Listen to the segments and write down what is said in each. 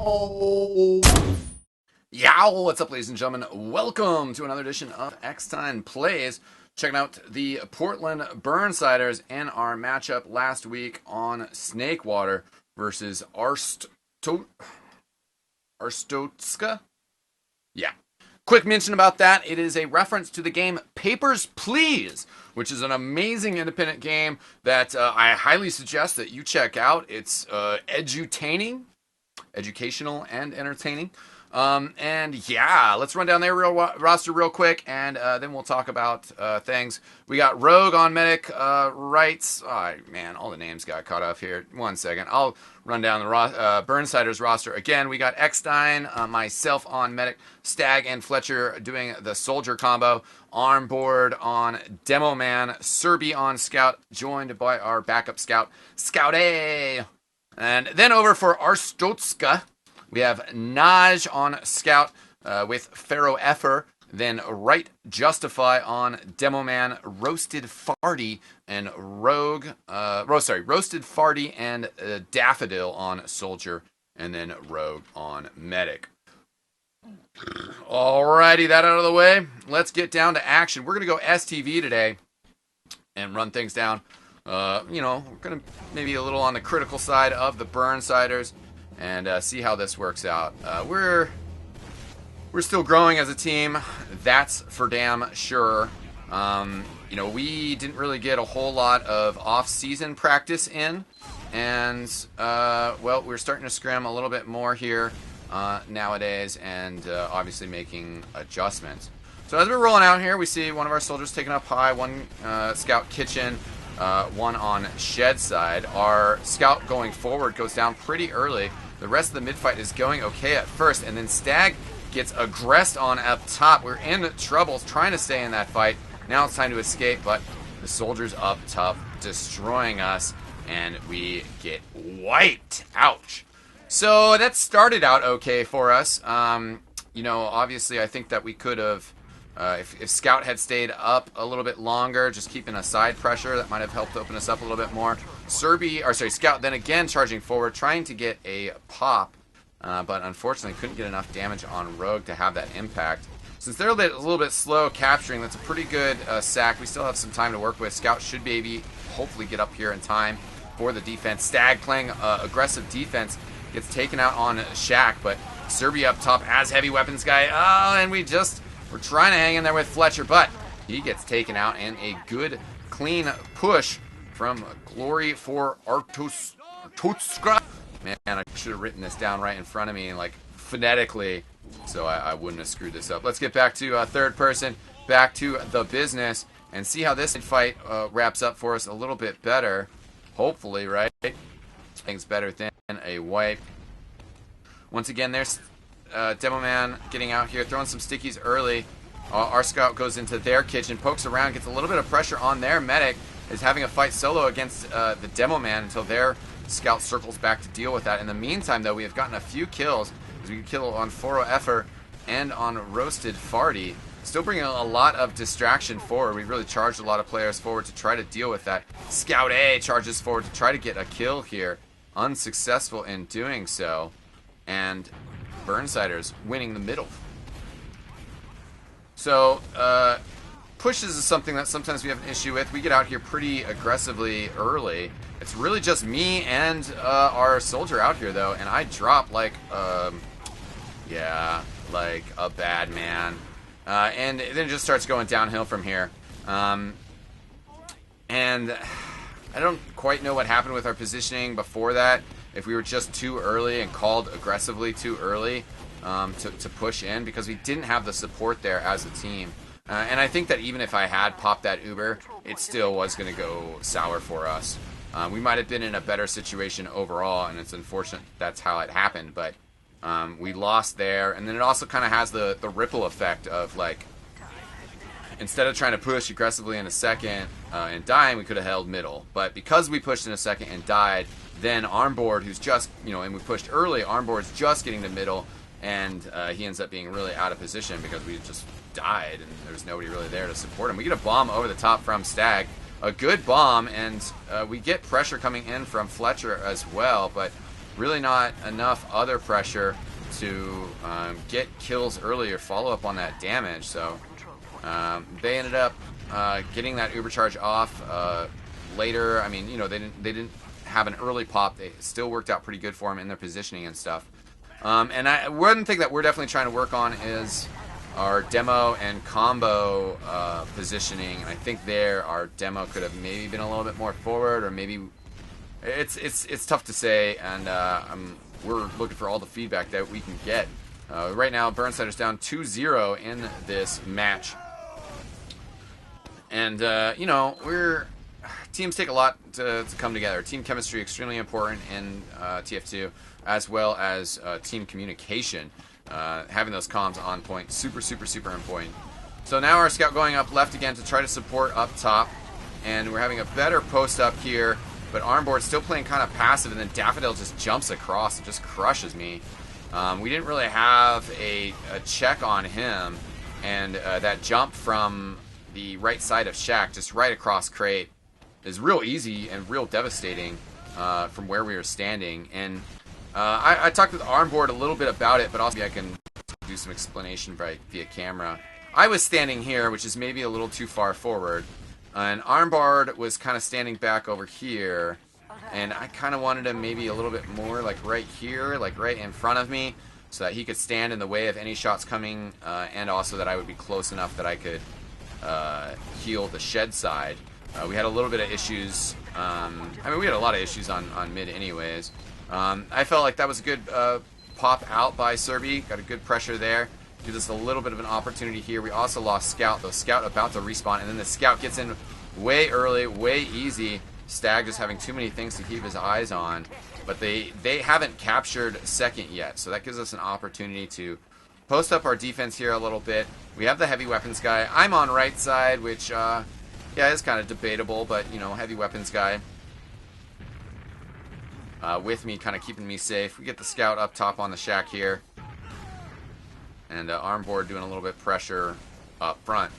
Yyyaaooo! What's up, ladies and gentlemen? Welcome to another edition of eXtine Plays. Checking out the Portland Burnsiders and our matchup last week on Snakewater versus Arstotzka? Yeah. Quick mention about that, it is a reference to the game Papers, Please, which is an amazing independent game that I highly suggest that you check out. It's edutainment, educational and entertaining. And yeah, let's run down their roster real quick, and then we'll talk about things. We got Rogue on medic, rights. Oh, man, all the names got caught up here. 1 second. I'll run down the Burnsiders roster again. We got eXtine, myself on medic, Stag and Fletcher doing the soldier combo. Armboard on Demo Man, Serby on scout, joined by our backup scout, Scout A. And then over for Arstotzka, we have Naj on scout with Pharaoh Effer, then Right Justify on Demo Man, Roasted Farty and Rogue, Roasted Farty and Daffodil on Soldier, and then Rogue on Medic. Alrighty, that out of the way, let's get down to action. We're going to go STV today and run things down. We're going to maybe a little on the critical side of the Burnsiders and see how this works out. We're still growing as a team, that's for damn sure. We didn't really get a whole lot of off-season practice in, and we're starting to scrim a little bit more here nowadays, and obviously making adjustments. So as we're rolling out here, we see one of our soldiers taking up high, one scout kitchen, one on shed side. Our scout going forward goes down pretty early. The rest of the mid-fight is going okay at first, and then Stag gets aggressed on up top. We're in trouble trying to stay in that fight. Now it's time to escape, but the soldiers up top destroying us, and we get wiped. Ouch. So that started out okay for us. Obviously I think that we could have, if Scout had stayed up a little bit longer, just keeping a side pressure, that might have helped open us up a little bit more. Scout then again charging forward, trying to get a pop, but unfortunately couldn't get enough damage on Rogue to have that impact. Since they're a little bit slow capturing, that's a pretty good sack. We still have some time to work with. Scout should maybe hopefully get up here in time for the defense. Stag playing aggressive defense, gets taken out on Shaq, but Serby up top as heavy weapons guy. And we're trying to hang in there with Fletcher, but he gets taken out, and a good, clean push from Glory for Arstotzka. Man, I should have written this down right in front of me, like, phonetically, so I wouldn't have screwed this up. Let's get back to third person, back to the business, and see how this fight wraps up for us a little bit better. Hopefully, right? Things better than a wipe. Once again, there's Demo Man getting out here, throwing some stickies early. Our scout goes into their kitchen, pokes around, gets a little bit of pressure on their medic, is having a fight solo against the Demo Man until their scout circles back to deal with that. In the meantime, though, we have gotten a few kills, as we can kill on Pharaoh Effer and on Roasted Farty. Still bringing a lot of distraction forward. We really charged a lot of players forward to try to deal with that. Scout A charges forward to try to get a kill here. Unsuccessful in doing so. And Burnsiders winning the middle. So, pushes is something that sometimes we have an issue with. We get out here pretty aggressively early. It's really just me and our soldier out here, though, and I drop like a bad man. And then it just starts going downhill from here. And I don't quite know what happened with our positioning before that. If we were just too early and called aggressively too early to push in, because we didn't have the support there as a team. And I think that even if I had popped that Uber, it still was going to go sour for us. We might have been in a better situation overall, and it's unfortunate that's how it happened, but we lost there. And then it also kind of has the ripple effect of, like, instead of trying to push aggressively in a second and dying, we could have held middle. But because we pushed in a second and died, then Armboard, who's just, and we pushed early, Armboard's just getting to middle, and he ends up being really out of position because we just died and there's nobody really there to support him. We get a bomb over the top from Stag, a good bomb, and we get pressure coming in from Fletcher as well, but really not enough other pressure to get kills early or follow up on that damage. So they ended up getting that uber charge off later. I mean, you know, they didn't have an early pop. They still worked out pretty good for them in their positioning and stuff. And one thing that we're definitely trying to work on is our demo and combo positioning. And I think there our demo could have maybe been a little bit more forward, or maybe it's tough to say. And we're looking for all the feedback that we can get. Right now, Burnsiders down 2-0 in this match. And you know, teams take a lot to come together. Team chemistry extremely important in TF2, as well as team communication. Having those comms on point, super important. So now our scout going up left again to try to support up top, and we're having a better post up here, but Armboard's still playing kind of passive, and then Daffodil just jumps across and just crushes me. We didn't really have a check on him, and that jump from the right side of Shack, just right across crate, is real easy and real devastating from where we were standing. And I talked with Armboard a little bit about it, but also I can do some explanation via camera. I was standing here, which is maybe a little too far forward, and Armboard was kind of standing back over here, and I kind of wanted him maybe a little bit more like right here, like right in front of me, so that he could stand in the way of any shots coming, and also that I would be close enough that I could heal the shed side. We had a little bit of issues. I mean, we had a lot of issues on mid anyways. I felt like that was a good pop out by Serby. Got a good pressure there. Gives us a little bit of an opportunity here. We also lost Scout. The Scout about to respawn, and then the Scout gets in way early, way easy. Stag just having too many things to keep his eyes on. But they haven't captured second yet, so that gives us an opportunity to post up our defense here a little bit. We have the heavy weapons guy. I'm on right side, which, yeah, is kind of debatable, but, you know, heavy weapons guy with me, kind of keeping me safe. We get the Scout up top on the Shack here. And Armboard doing a little bit pressure up front.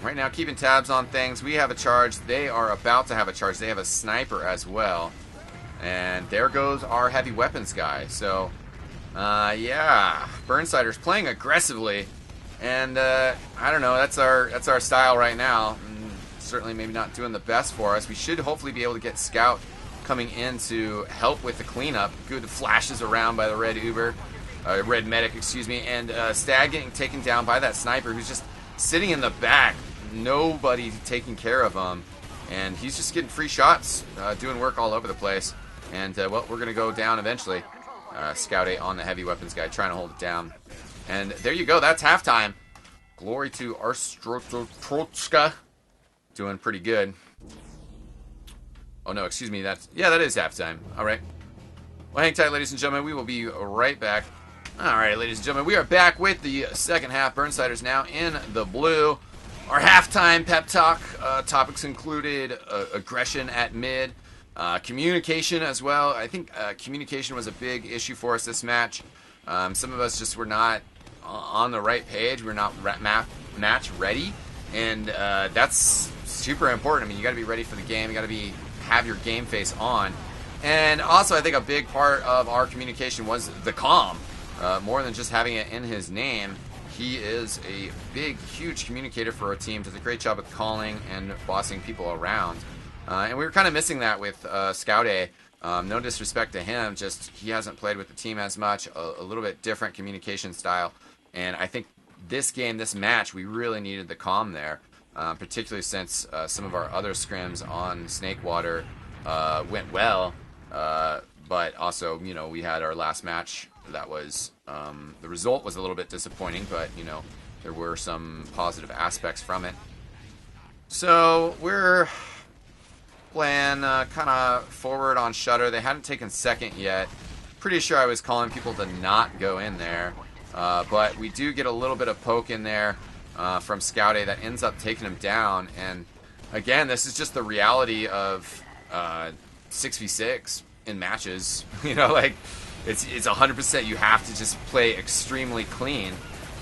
Right now, keeping tabs on things. We have a charge. They are about to have a charge. They have a sniper as well. And there goes our heavy weapons guy. So, yeah, Burnsiders playing aggressively. And I don't know. That's our style right now. Certainly, maybe not doing the best for us. We should hopefully be able to get Scout coming in to help with the cleanup. Good flashes around by the red red medic, excuse me, and Stag getting taken down by that sniper who's just sitting in the back. Nobody taking care of him, and he's just getting free shots, doing work all over the place. And well, we're gonna go down eventually. Scout 8 on the heavy weapons guy, trying to hold it down. And there you go. That's halftime. Glory to Arstotzka, doing pretty good. Oh, no, excuse me. That is halftime. All right. Well, hang tight, ladies and gentlemen. We will be right back. All right, ladies and gentlemen. We are back with the second half. Burnsiders now in the blue. Our halftime pep talk topics included aggression at mid, communication as well. I think communication was a big issue for us this match. Some of us just were not on the right page. We're not match ready. And that's super important. I mean, you got to be ready for the game. You got to have your game face on. And also, I think a big part of our communication was the calm. More than just having it in his name, he is a big, huge communicator for our team. Does a great job of calling and bossing people around. And we were kind of missing that with Scout A. No disrespect to him, just he hasn't played with the team as much. A little bit different communication style. And I think this game, this match, we really needed the calm there. Particularly since some of our other scrims on Snakewater went well, but also, you know, we had our last match that was, the result was a little bit disappointing, but, you know, there were some positive aspects from it. So, we're playing kind of forward on Shutter. They hadn't taken second yet. Pretty sure I was calling people to not go in there, but we do get a little bit of poke in there. From Scout A that ends up taking him down. And again, this is just the reality of 6v6 in matches. You know, like it's 100%. You have to just play extremely clean.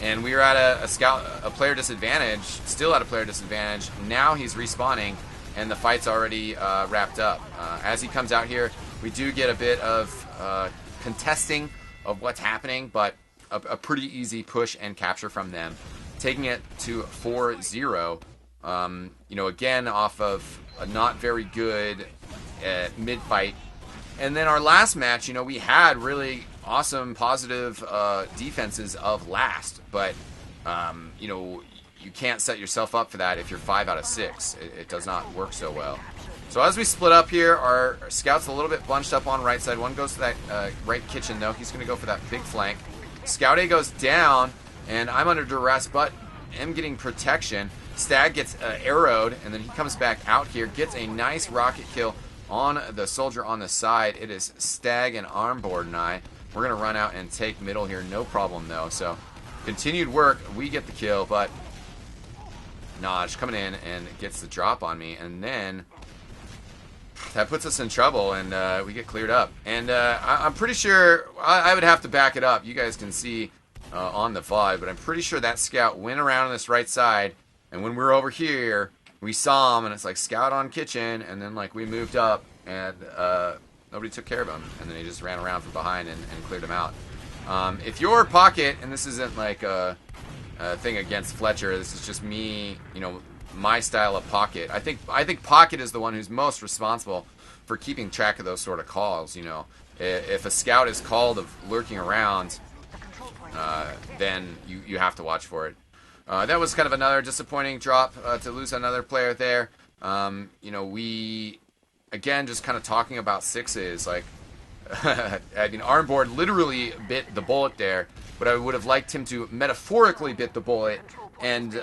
and we were at a player disadvantage, still at a player disadvantage. Now he's respawning, and the fight's already wrapped up. As he comes out here, we do get a bit of contesting of what's happening, but a pretty easy push and capture from them, taking it to 4-0. You know, again, off of a not very good mid-fight. And then our last match, you know, we had really awesome, positive defenses of last. But, you know, you can't set yourself up for that if you're 5 out of 6. It does not work so well. So as we split up here, our scout's a little bit bunched up on right side. One goes to that right kitchen, though. He's going to go for that big flank. Scout A goes down, and I'm under duress, but am getting protection. Stag gets arrowed, and then he comes back out here, gets a nice rocket kill on the soldier on the side. It is Stag and Armboard and I. We're going to run out and take middle here, no problem, though. So, continued work. We get the kill, but Naj coming in and gets the drop on me, and then that puts us in trouble, and we get cleared up. And I'm pretty sure, I would have to back it up. You guys can see on the VOD, but I'm pretty sure that scout went around on this right side, and when we were over here, we saw him, and it's like scout on kitchen, and then like we moved up, and nobody took care of him, and then he just ran around from behind and cleared him out. If your pocket, and this isn't like a thing against Fletcher, this is just me, you know, my style of pocket. I think pocket is the one who's most responsible for keeping track of those sort of calls. You know, if a scout is called of lurking around, then you have to watch for it. That was kind of another disappointing drop to lose another player there. You know, we again just kind of talking about sixes. Like, I mean, Armboard literally bit the bullet there, but I would have liked him to metaphorically bit the bullet and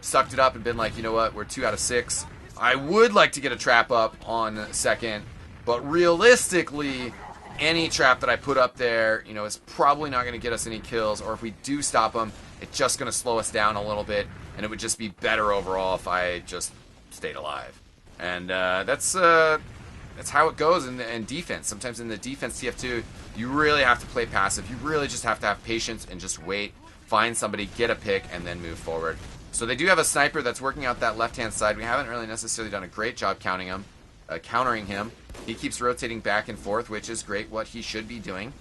sucked it up and been like, you know what, we're 2 out of 6. I would like to get a trap up on second, but realistically, any trap that I put up there, you know, is probably not going to get us any kills, or if we do stop them, it's just going to slow us down a little bit, and it would just be better overall if I just stayed alive. And that's how it goes in defense. Sometimes in the defense TF2, you really have to play passive. You really just have to have patience and just wait, find somebody, get a pick, and then move forward. So they do have a sniper that's working out that left-hand side. We haven't really necessarily done a great job countering him. He keeps rotating back and forth, which is great, what he should be doing.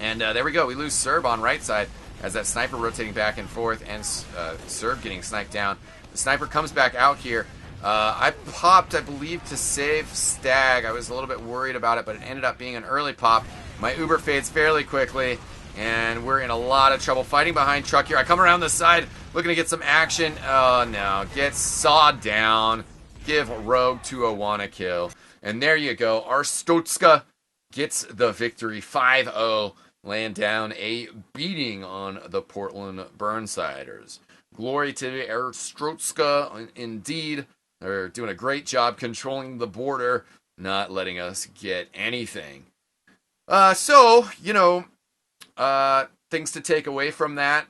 And there we go. We lose Serb on right side as that sniper rotating back and forth, and Serb getting sniped down. The sniper comes back out here. I popped, I believe, to save Stag. I was a little bit worried about it, but it ended up being an early pop. My Uber fades fairly quickly, and we're in a lot of trouble. Fighting behind truck here. I come around the side, looking to get some action. Oh, no. Get sawed down. Give Rogue 201 a kill. And there you go. Arstotzka gets the victory. 5-0. Laying down a beating on the Portland Burnsiders. Glory to Arstotzka, indeed. They're doing a great job controlling the border, not letting us get anything. So, you know, things to take away from that.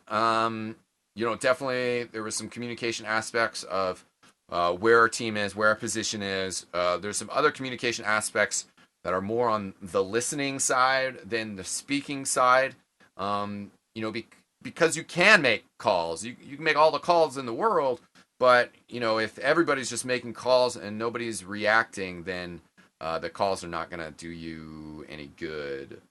You know, definitely there was some communication aspects of where our team is, where our position is. There's some other communication aspects that are more on the listening side than the speaking side. You know, because you can make calls. You can make all the calls in the world, but, you know, if everybody's just making calls and nobody's reacting, then the calls are not going to do you any good,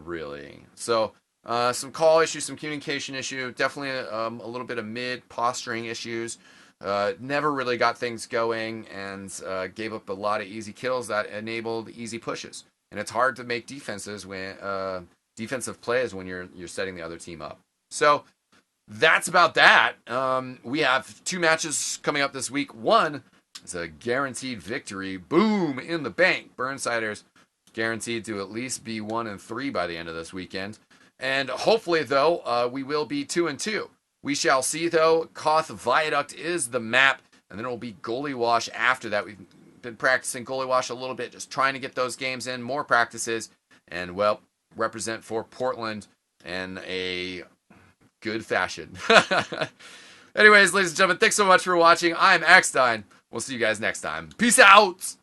really. So, some call issues, some communication issue, definitely a little bit of mid-posturing issues. Never really got things going, and gave up a lot of easy kills that enabled easy pushes. And it's hard to make defenses when defensive plays when you're setting the other team up. So that's about that. We have 2 matches coming up this week. One is a guaranteed victory. Boom, in the bank. Burnsiders guaranteed to at least be 1-3 by the end of this weekend. And hopefully, though, we will be 2-2. We shall see, though. Koth Viaduct is the map, and then it will be Goalie Wash after that. We've been practicing Goalie Wash a little bit, just trying to get those games in, more practices, and, well, represent for Portland in a good fashion. Anyways, ladies and gentlemen, thanks so much for watching. I'm eXtine. We'll see you guys next time. Peace out!